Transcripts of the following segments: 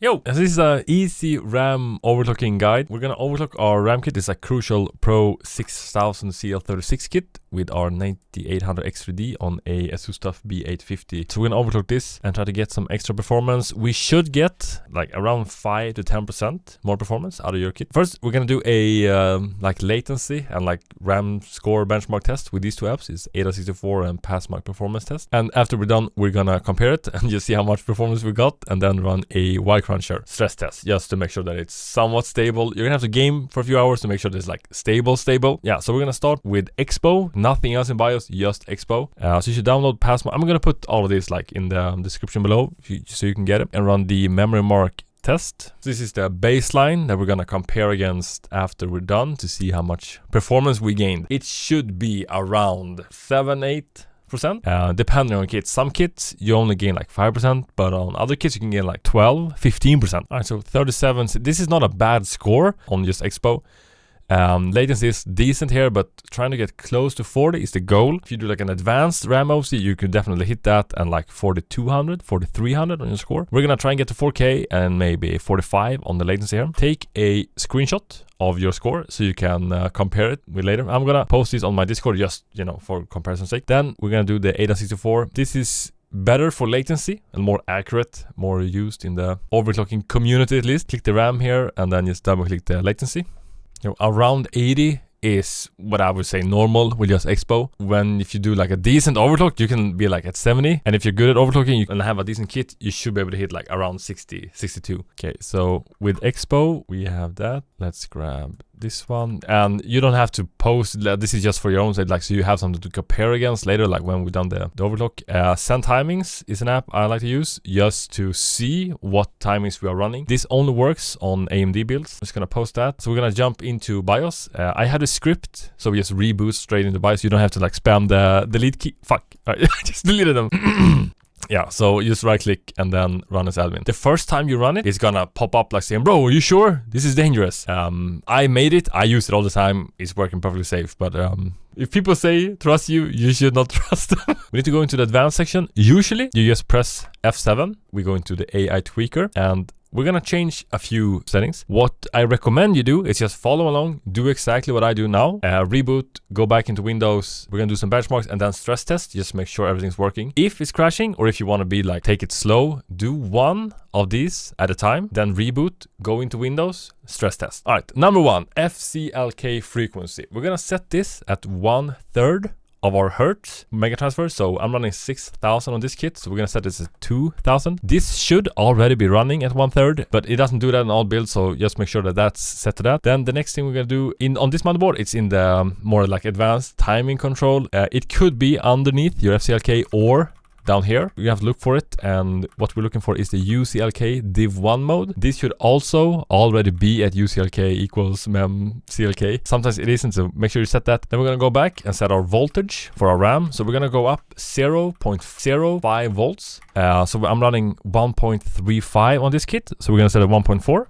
Yo, this is a easy RAM overclocking guide. We're gonna overclock our RAM kit. It's a Crucial Pro 6000 CL36 kit with our 9800 X3D on a ASUS B850. So we're gonna overclock this and try to get some extra performance. We should get like around 5 to 10% more performance out of your kit. First, we're gonna do a like latency and like RAM score benchmark test with these two apps. It's ADA64 and Passmark performance test. And after we're done, we're gonna compare it and just see how much performance we got, and then run a Y-Cruncher stress test just to make sure that it's somewhat stable. You're gonna have to game for a few hours to make sure that it's like stable. Yeah, so we're gonna start with Expo. Nothing else in BIOS, just Expo. So you should download Passmark. I'm gonna put all of this like in the description below so you can get it, and run the memory mark test. This is the baseline that we're gonna compare against after we're done to see how much performance we gained. It should be around 7-8%, depending on kits. Some kits you only gain like 5%, but on other kits you can gain like 12-15%. All right, so 37. This is not a bad score on just Expo. Latency is decent here, but trying to get close to 40 is the goal. If you do like an advanced RAM OC, you could definitely hit that, and like 4200, 4300 on your score. We're gonna try and get to 4K and maybe 45 on the latency here. Take a screenshot of your score so you can compare it with later. I'm gonna post this on my Discord just, you know, for comparison's sake. Then we're gonna do the ADA64. This is better for latency and more accurate, more used in the overclocking community at least. Click the RAM here and then just double click the latency. You know, around 80 is what I would say normal with just Expo. If you do like a decent overclock, you can be like at 70. And if you're good at overclocking and have a decent kit, you should be able to hit like around 60, 62. Okay, so with Expo, we have that. Let's grab this one, and you don't have to post. This is just for your own side, like so you have something to compare against later, like when we've done the overclock. Send Timings is an app I like to use just to see what timings we are running. This only works on AMD builds. I'm just gonna post that. So we're gonna jump into BIOS. I had a script, so we just reboot straight into BIOS. You don't have to like spam the delete key. Fuck, all right, I just deleted them. Yeah, so you just right click and then run as admin. The first time you run it, it's gonna pop up like saying, bro, are you sure? This is dangerous. I made it, I use it all the time. It's working perfectly safe, but if people say trust you, you should not trust them. We need to go into the advanced section. Usually you just press F7. We go into the AI tweaker and we're gonna change a few settings. What I recommend you do is just follow along, do exactly what I do now. Reboot, go back into Windows. We're gonna do some benchmarks and then stress test. Just make sure everything's working. If it's crashing, or if you wanna be like, take it slow, do one of these at a time, then reboot, go into Windows, stress test. All right, number one, FCLK frequency. We're gonna set this at 1/3 of our hertz mega transfer. So I'm running 6000 on this kit, so we're gonna set this at 2000. This should already be running at 1/3, but it doesn't do that in all builds, so just make sure that that's set to that. Then the next thing we're gonna do on this motherboard, it's in the more like advanced timing control. It could be underneath your FCLK or down here. You have to look for it, and what we're looking for is the UCLK div1 mode. This should also already be at UCLK equals mem CLK. Sometimes it isn't, so make sure you set that. Then we're gonna go back and set our voltage for our RAM. So we're gonna go up 0.05 volts. So I'm running 1.35 on this kit, so we're gonna set it 1.4.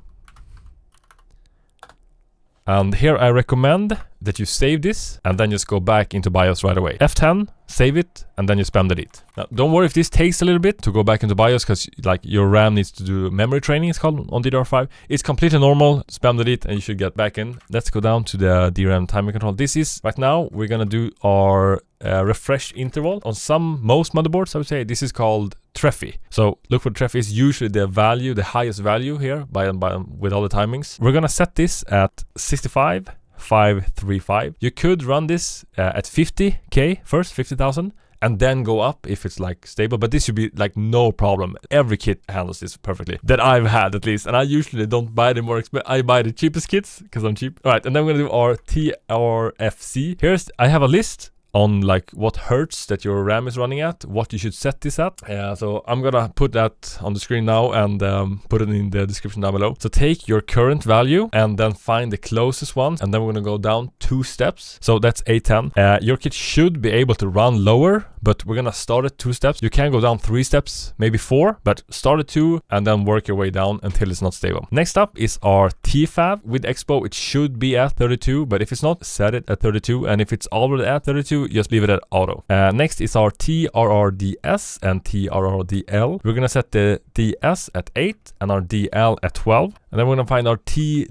And here I recommend that you save this and then just go back into BIOS right away. F10, save it, and then you spam delete. Now, don't worry if this takes a little bit to go back into BIOS, because like your RAM needs to do memory training, it's called, on DDR5. It's completely normal. Spam delete and you should get back in. Let's go down to the DRAM timing control. This is, right now, we're gonna do our refresh interval. On most motherboards, I would say, this is called Treffy. So look for Treffy is usually the value, the highest value here with all the timings. We're gonna set this at 65,535. You could run this at 50K first, 50,000, and then go up if it's like stable, but this should be like no problem. Every kit handles this perfectly that I've had, at least, and I usually don't buy the more expensive. I buy the cheapest kits because I'm cheap. All right, and then we're gonna do our TRFC. I have a list on like what hertz that your RAM is running at, what you should set this at. So I'm gonna put that on the screen now and put it in the description down below. So take your current value and then find the closest one, and then we're gonna go down 2 steps. So that's A10. Your kit should be able to run lower but we're gonna start at 2 steps. You can go down 3 steps, maybe 4, but start at 2 and then work your way down until it's not stable. Next up is our TFAB. With Expo, it should be at 32, but if it's not, set it at 32, and if it's already at 32, just leave it at auto. Next is our TRRDS and TRRDL. We're gonna set the DS at 8 and our DL at 12. And then we're gonna find our TWTRS,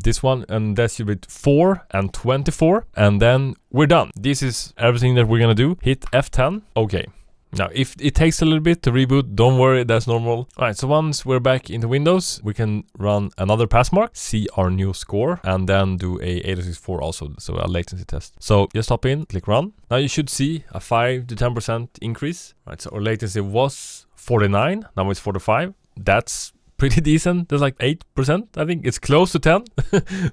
this one, and that should be 4 and 24. And then we're done. This is everything that we're gonna do. Hit F10. Okay. Now, if it takes a little bit to reboot, don't worry, that's normal. Alright, so once we're back into Windows, we can run another passmark, see our new score, and then do a 8064 also, so a latency test. So just hop in, click run. Now you should see a 5 to 10% increase. Right, so our latency was 49, now it's 45. That's pretty decent. There's like 8%, I think. It's close to 10,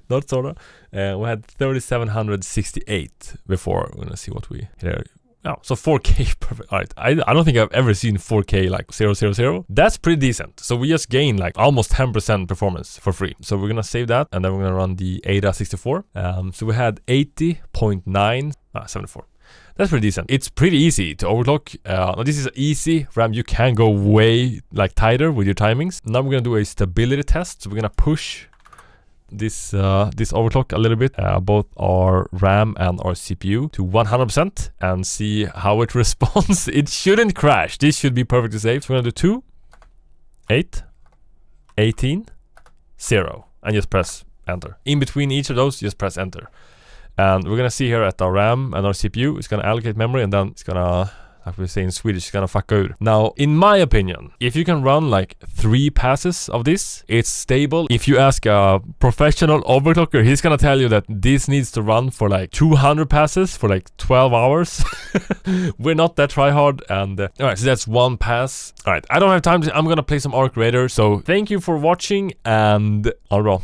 not sorta. We had 3768 before. We're gonna see what we hit. Oh, so 4K, perfect. Alright, I don't think I've ever seen 4K like 000. That's pretty decent. So we just gained like almost 10% performance for free. So we're gonna save that, and then we're gonna run the ADA64. So we had 80.9, 74. That's pretty decent. It's pretty easy to overclock. Now this is easy RAM. You can go way like tighter with your timings. Now we're gonna do a stability test. So we're gonna push this overclock a little bit, both our RAM and our CPU to 100% and see how it responds. It shouldn't crash. This should be perfectly safe. So we're gonna do 2, 8, 18, 0, and just press enter. In between each of those, just press enter. And we're gonna see here at our RAM and our CPU, it's gonna allocate memory, and then it's gonna, like we say in Swedish, it's gonna fucka ur. Now, in my opinion, if you can run like 3 passes of this, it's stable. If you ask a professional overclocker, he's gonna tell you that this needs to run for like 200 passes for like 12 hours. We're not that try hard, and alright, so that's 1 pass. Alright, I don't have time I'm gonna play some Arc Raider, so thank you for watching, and all right.